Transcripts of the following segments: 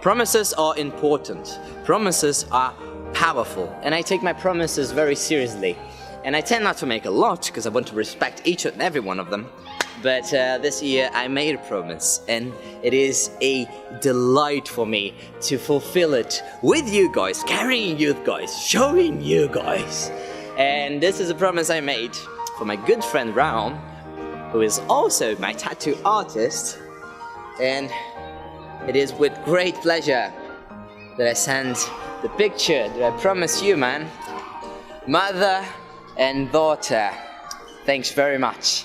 Promises are important. Promises are powerful. And I take my promises very seriously. And I tend not to make a lot because I want to respect each and every one of them. But this year I made a promise, and it is a delight for me to fulfill it with you guys, carrying you guys, showing you guys. And this is a promise I made for my good friend Raoul, who is also my tattoo artist. And it is with great pleasure that I send the picture that I promise you, man. Mother and daughter, thanks very much.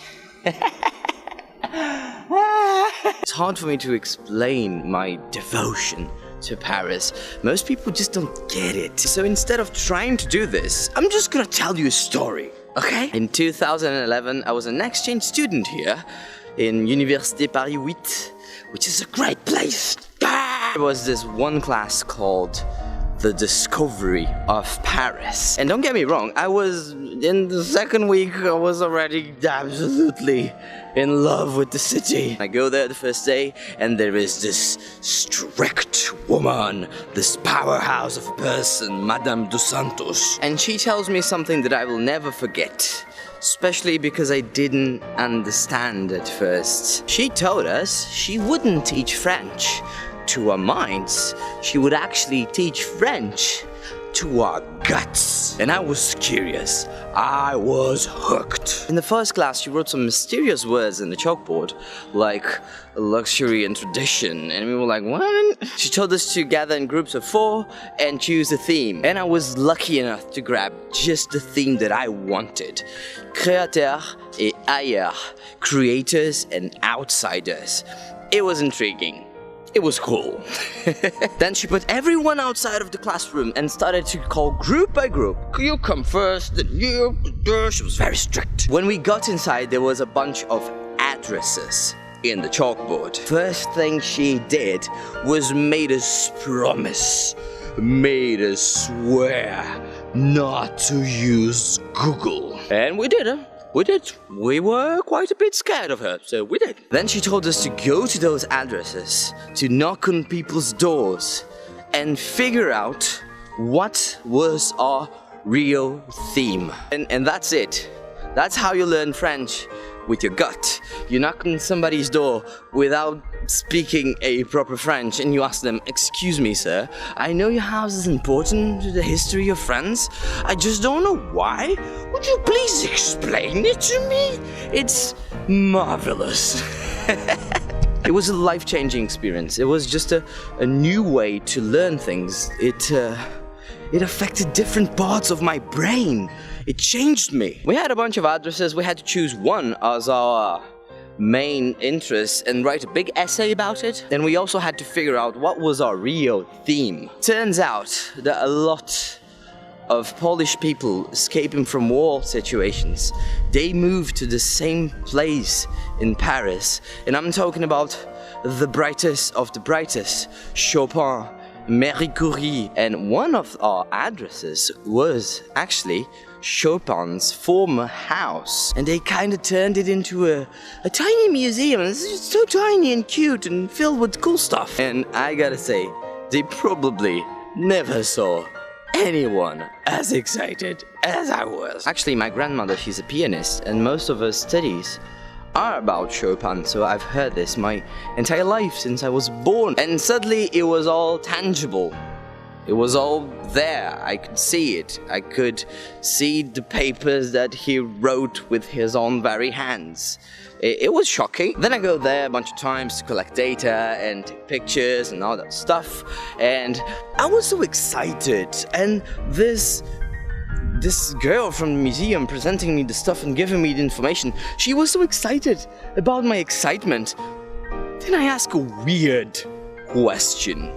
It's hard for me to explain my devotion to Paris. Most people just don't get it. So instead of trying to do this, I'm just gonna tell you a story, okay? In 2011, I was an exchange student here in Université Paris 8, which is a great place. There was this one class called The Discovery of Paris. And don't get me wrong, I was in the second week, I was already absolutely in love with the city. I go there the first day, and there is this strict woman, this powerhouse of a person, Madame dos Santos. And she tells me something that I will never forget. Especially because I didn't understand at first. She told us she wouldn't teach French to our minds, she would actually teach French to our guts. And I was curious. I was hooked. In the first class, she wrote some mysterious words in the chalkboard, like luxury and tradition, and we were like, what? She told us to gather in groups of 4 and choose a theme. And I was lucky enough to grab just the theme that I wanted. Créateurs et ailleurs. Creators and outsiders. It was intriguing. It was cool. Then she put everyone outside of the classroom and started to call group by group. You come first, then you. She was very strict. When we got inside, there was a bunch of addresses in the chalkboard. First thing she did was made us promise, made us swear not to use Google. And we did it. We did. We were quite a bit scared of her, so we did. Then she told us to go to those addresses, to knock on people's doors, and figure out what was our real theme. And that's it. That's how you learn French, with your gut. You knock on somebody's door without speaking a proper French, and you ask them, excuse me, sir, I know your house is important to the history of France. I just don't know why. Would you please explain it to me? It's marvelous. It was a life-changing experience. It was just a new way to learn things. It affected different parts of my brain. It changed me. We had a bunch of addresses. We had to choose one as our main interest and write a big essay about it. Then we also had to figure out what was our real theme. Turns out that a lot of Polish people escaping from war situations, they moved to the same place in Paris. And I'm talking about the brightest of the brightest, Chopin, Marie Curie, and one of our addresses was actually Chopin's former house. And they kind of turned it into a tiny museum. It's just so tiny and cute and filled with cool stuff. And I gotta say, they probably never saw anyone as excited as I was. Actually, my grandmother, she's a pianist, and most of her studies are about Chopin, so I've heard this my entire life since I was born. And suddenly it was all tangible. It was all there. I could see it. I could see the papers that he wrote with his own very hands. It was shocking. Then I go there a bunch of times to collect data and take pictures and all that stuff. And I was so excited. And this girl from the museum presenting me the stuff and giving me the information, she was so excited about my excitement. Then I ask a weird question.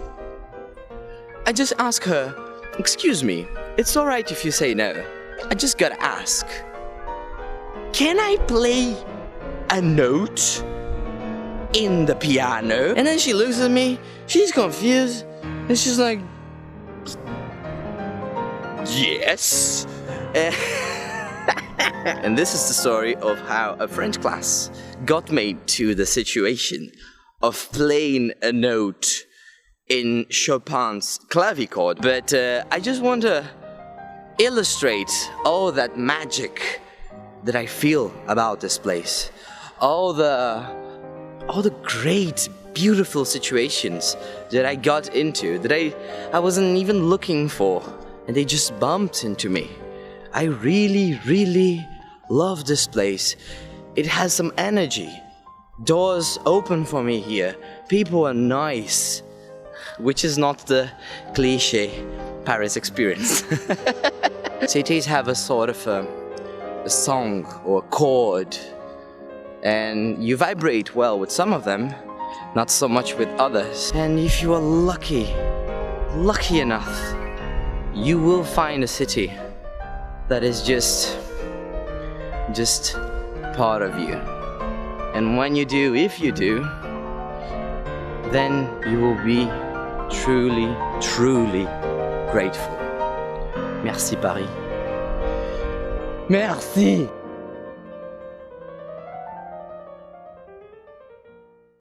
I just ask her, excuse me, it's alright if you say no. I just gotta ask, can I play a note in the piano? And then she looks at me, she's confused, and she's like, yes. And this is the story of how a French class got me to the situation of playing a note in Chopin's clavichord, but I just want to illustrate all that magic that I feel about this place. All the great, beautiful situations that I got into, that I wasn't even looking for, and they just bumped into me. I really, really love this place. It has some energy. Doors open for me here. People are nice, which is not the cliché Paris experience. Cities have a sort of a song or a chord, and you vibrate well with some of them, not so much with others. And if you are lucky enough, you will find a city that is just part of you. And when you do, if you do, then you will be truly, truly grateful. Merci Paris. Merci.